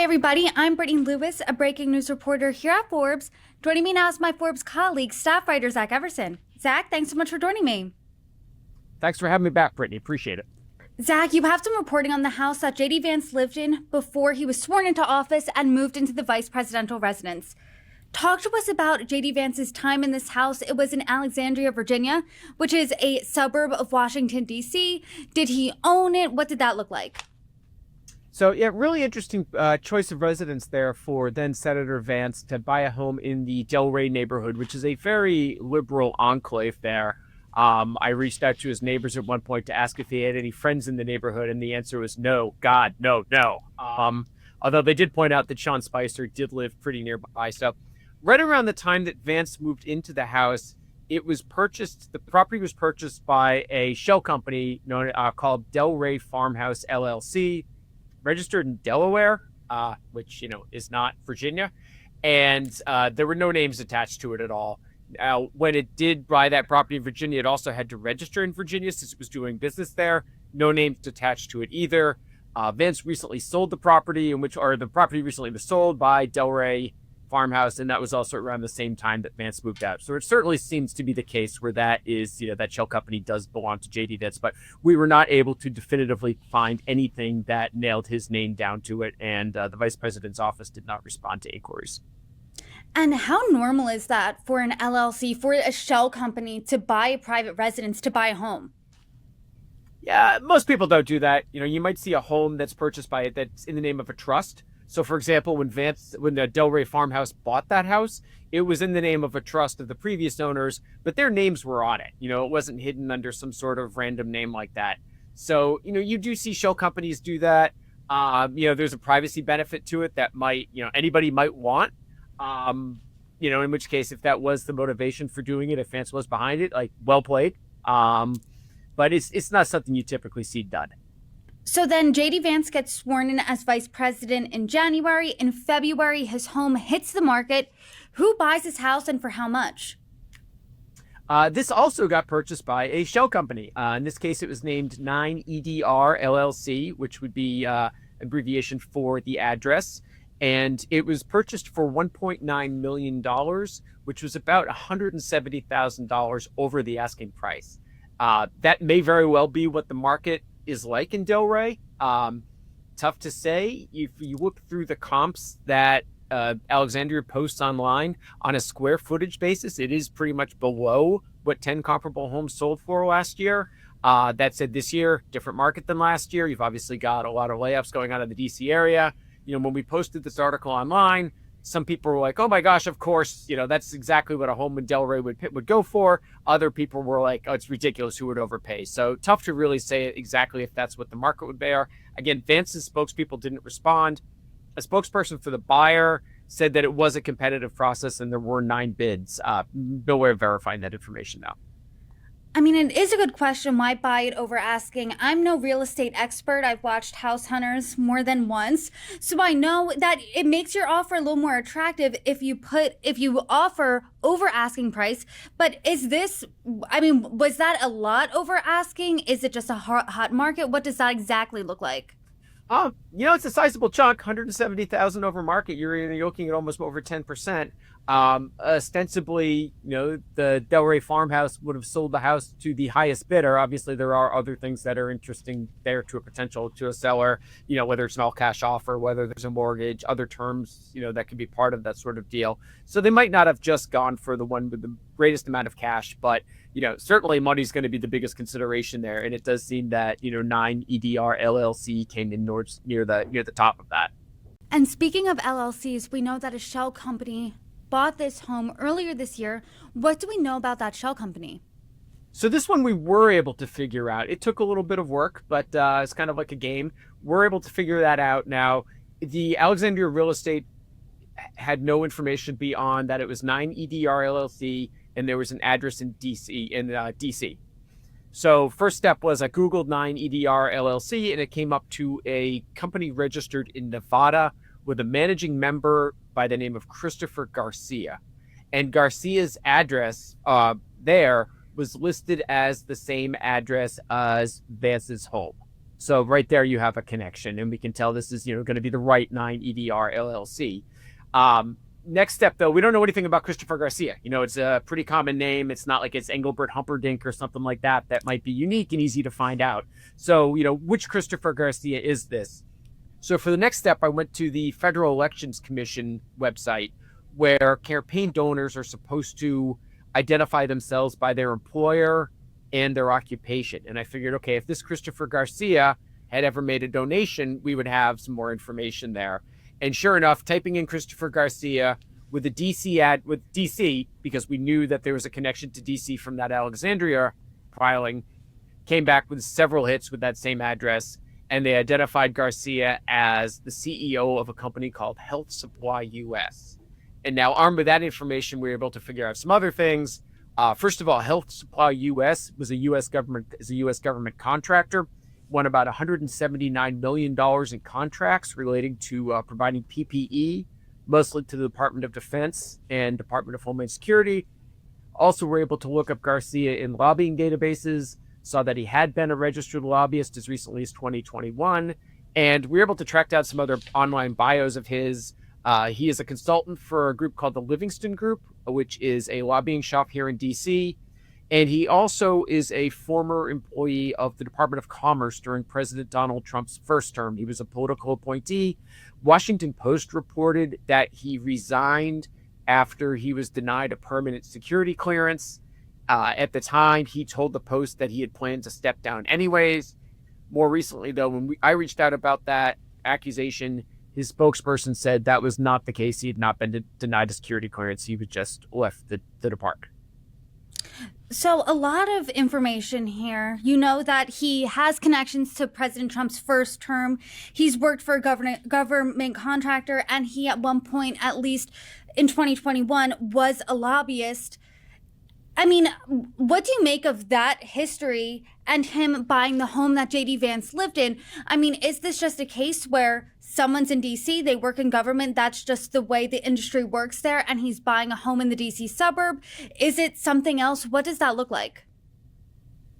everybody, I'm Brittany Lewis, a breaking news reporter here at Forbes. Joining me now is my Forbes colleague, staff writer Zach Everson. Zach, thanks so much for joining me. Thanks for having me back, Brittany. Appreciate it. Zach, you have some reporting on the house that J.D. Vance lived in before he was sworn into office and moved into the vice presidential residence. Talk to us about J.D. Vance's time in this house. It was in Alexandria, Virginia, which is a suburb of Washington, D.C. Did he own it? What did that look like? So, yeah, really interesting choice of residence there for then Senator Vance to buy a home in the Delray neighborhood, which is a very liberal enclave there. I reached out to his neighbors at one point to ask if he had any friends in the neighborhood, and the answer was no. God, no. Although they did point out that Sean Spicer did live pretty nearby. So right around the time that Vance moved into the house, the property was purchased by a shell company called Delray Farmhouse LLC, registered in Delaware, which, is not Virginia. And there were no names attached to it at all. Now, when it did buy that property in Virginia, it also had to register in Virginia since it was doing business there. No names attached to it either. Vance recently sold the property, the property recently was sold by Delray Farmhouse, and that was also around the same time that Vance moved out. So it certainly seems to be the case where that is, that shell company does belong to J.D. Vance, but we were not able to definitively find anything that nailed his name down to it, and the vice president's office did not respond to inquiries. And how normal is that for an LLC, for a shell company to buy a private residence, to buy a home? Yeah, most people don't do that. You might see a home that's purchased that's in the name of a trust. So, for example, when the Delray Farmhouse bought that house, it was in the name of a trust of the previous owners, but their names were on it. It wasn't hidden under some sort of random name like that. So, you do see shell companies do that. There's a privacy benefit to it that anybody might want. In which case, if that was the motivation for doing it, if Vance was behind it, well played. But it's not something you typically see done. So then J.D. Vance gets sworn in as vice president in January. In February, his home hits the market. Who buys his house and for how much? This also got purchased by a shell company. In this case, it was named 9EDR LLC, which would be abbreviation for the address. And it was purchased for $1.9 million, which was about $170,000 over the asking price. That may very well be what the market is like in Delray. Tough to say. If you look through the comps that Alexandria posts online on a square footage basis, it is pretty much below what 10 comparable homes sold for last year. That said, this year, different market than last year. You've obviously got a lot of layoffs going on in the DC area. When we posted this article online, some people were like, oh my gosh, of course, that's exactly what a home in Delray would go for. Other people were like, oh, it's ridiculous, who would overpay? So tough to really say exactly if that's what the market would bear. Again, Vance's spokespeople didn't respond. A spokesperson for the buyer said that it was a competitive process and there were 9 bids. No way of verifying that information now. I mean, it is a good question. Why buy it over asking? I'm no real estate expert. I've watched House Hunters more than once. So I know that it makes your offer a little more attractive if you offer over asking price. But was that a lot over asking? Is it just a hot market? What does that exactly look like? It's a sizable chunk, $170,000 over market. You're looking at almost over 10%. Ostensibly, the Delray Farmhouse would have sold the house to the highest bidder. Obviously, there are other things that are interesting there to a seller, whether it's an all cash offer, whether there's a mortgage, other terms, that could be part of that sort of deal. So they might not have just gone for the one with the greatest amount of cash, but certainly money's going to be the biggest consideration there. And it does seem that, 9EDR LLC came in near the top of that. And speaking of LLCs, we know that a shell company bought this home earlier this year. What do we know about that shell company? So this one we were able to figure out. It took a little bit of work, but it's kind of like a game. We're able to figure that out now. The Alexandria Real Estate had no information beyond that it was 9EDR LLC and there was an address in DC. So first step was I Googled 9EDR LLC and it came up to a company registered in Nevada with a managing member by the name of Christopher Garcia. And Garcia's address there was listed as the same address as Vance's home. So right there, you have a connection, and we can tell this is, going to be the right 9 EDR LLC. Next step, though, we don't know anything about Christopher Garcia. It's a pretty common name. It's not like it's Engelbert Humperdinck or something like that. That might be unique and easy to find out. So, which Christopher Garcia is this? So for the next step, I went to the Federal Elections Commission website, where campaign donors are supposed to identify themselves by their employer and their occupation. And I figured, okay, if this Christopher Garcia had ever made a donation, we would have some more information there. And sure enough, typing in Christopher Garcia with a DC, because we knew that there was a connection to DC from that Alexandria filing, came back with several hits with that same address. And they identified Garcia as the CEO of a company called Health Supply US. And now, armed with that information, we were able to figure out some other things. First of all, Health Supply US is a U.S. government contractor, won about $179 million in contracts relating to providing PPE, mostly to the Department of Defense and Department of Homeland Security. Also, we're able to look up Garcia in lobbying databases, saw that he had been a registered lobbyist as recently as 2021, and we were able to track down some other online bios of his. He is a consultant for a group called the Livingston Group, which is a lobbying shop here in DC. And he also is a former employee of the Department of Commerce during President Donald Trump's first term. He was a political appointee. Washington Post reported that he resigned after he was denied a permanent security clearance. At the time, he told the Post that he had planned to step down anyways. More recently, though, when I reached out about that accusation, his spokesperson said that was not the case. He had not been denied a security clearance. He was just left the department. So a lot of information here. You know that he has connections to President Trump's first term. He's worked for a government contractor, and he at one point, at least in 2021, was a lobbyist. I mean, what do you make of that history and him buying the home that JD Vance lived in? I mean, is this just a case where someone's in DC, they work in government, that's just the way the industry works there, and he's buying a home in the DC suburb? Is it something else? What does that look like?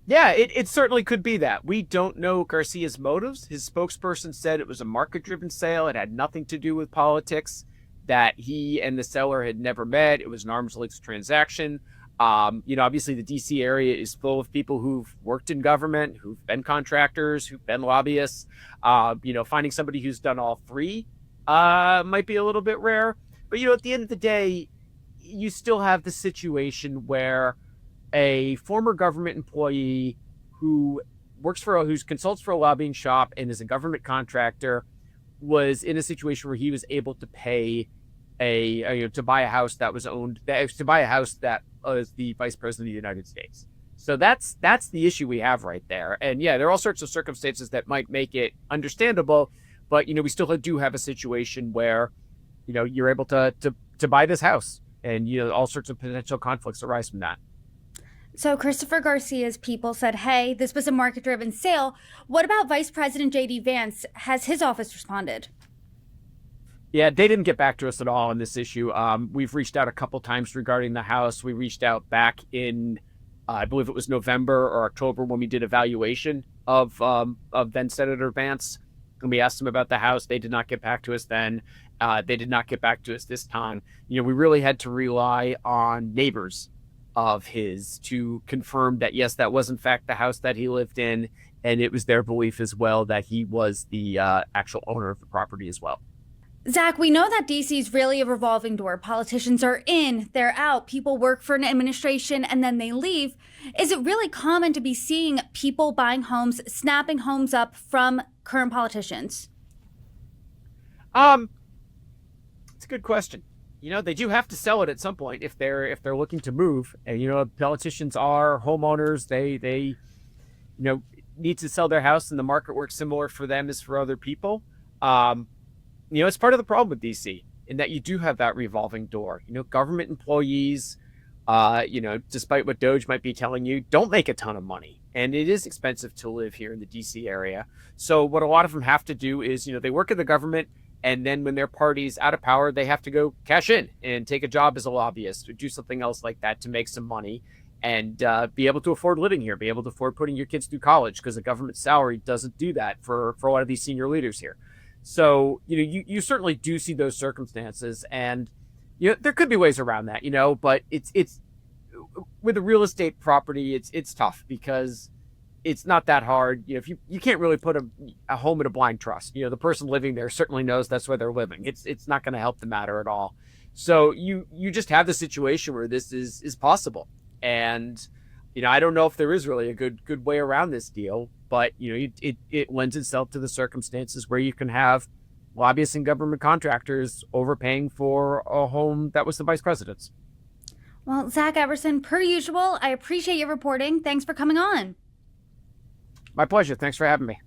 Yeah, it certainly could be that. We don't know Garcia's motives. His spokesperson said it was a market-driven sale. It had nothing to do with politics, that he and the seller had never met. It was an arm's length transaction. Obviously the DC area is full of people who've worked in government, who've been contractors, who've been lobbyists. Finding somebody who's done all three might be a little bit rare. But, at the end of the day, you still have the situation where a former government employee who consults for a lobbying shop and is a government contractor was in a situation where he was able to pay to buy a house that was the vice president of the United States. So that's the issue we have right there. And yeah, there are all sorts of circumstances that might make it understandable, but we still do have a situation where you're able to buy this house, and all sorts of potential conflicts arise from that. So Christopher Garcia's people said, hey, this was a market-driven sale. What about Vice President JD Vance? Has his office responded? Yeah, they didn't get back to us at all on this issue. We've reached out a couple times regarding the house. We reached out back in, I believe it was November or October, when we did evaluation of then Senator Vance, and we asked them about the house. They did not get back to us then. They did not get back to us this time. We really had to rely on neighbors of his to confirm that, yes, that was in fact the house that he lived in, and it was their belief as well that he was the actual owner of the property as well. Zach, we know that DC is really a revolving door. Politicians are in, they're out. People work for an administration and then they leave. Is it really common to be seeing people buying homes, snapping homes up from current politicians? It's a good question. They do have to sell it at some point if they're looking to move. And politicians are homeowners. They need to sell their house, and the market works similar for them as for other people. It's part of the problem with DC in that you do have that revolving door. Government employees, despite what Doge might be telling you, don't make a ton of money. And it is expensive to live here in the DC area. So what a lot of them have to do is, they work in the government, and then when their party's out of power, they have to go cash in and take a job as a lobbyist or do something else like that to make some money. and be able to afford living here, be able to afford putting your kids through college, because a government salary doesn't do that for a lot of these senior leaders here. So, you certainly do see those circumstances, and there could be ways around that, but it's with a real estate property, it's tough because it's not that hard. If you can't really put a home in a blind trust. The person living there certainly knows that's where they're living. It's not going to help the matter at all. So you just have the situation where this is possible. And I don't know if there is really a good way around this deal, but it lends itself to the circumstances where you can have lobbyists and government contractors overpaying for a home that was the vice president's. Well, Zach Everson, per usual, I appreciate your reporting. Thanks for coming on. My pleasure. Thanks for having me.